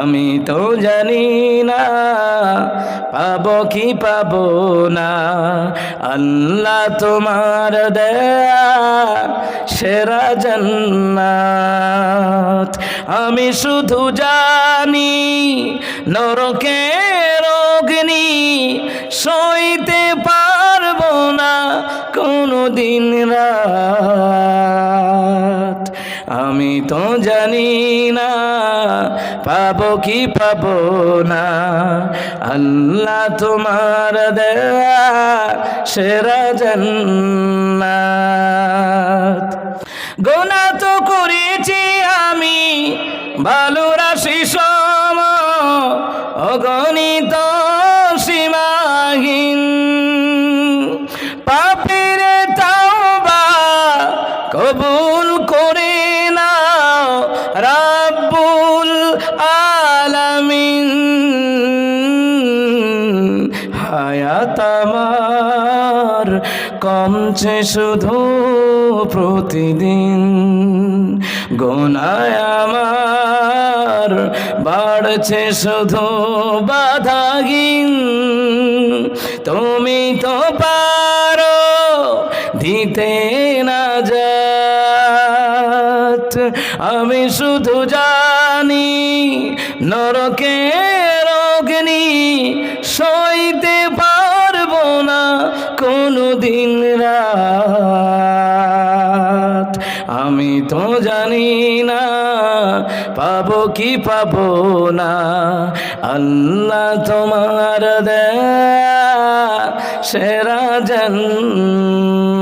আমি তো জানি না পাবো কি পাবো না, আল্লাহ তোমার দেয়া সেরা জান্নাত। আমি শুধু জানি নরকের অগ্নি সইতে পারবো না কোনো দিন রাত। আমি তো জানি না পাবো কি পাবো না, আল্লাহ তোমার দেয়া সেরা জান্নাত। গুনাহ তো করেছি আমি ভালো রাশি সম, অগণিত সীমাহীন। পাপের তাওবা কবুল করে নাও রাব্বুল আলামিন। হায়াত আমার কমছে শুধু প্রতিদিন, গুনাহ আমার বাড়ছে শুধু বাধাহীন। তুমি তো পারো দিতে নাজাত, আমি শুধু জানি নরকের অগ্নি সইতে পারবো না কোনো দিন রাত। আমি তো জানি না পাবো কি পাবো না, আল্লাহ তোমার দেয়া সেরা জান্নাত।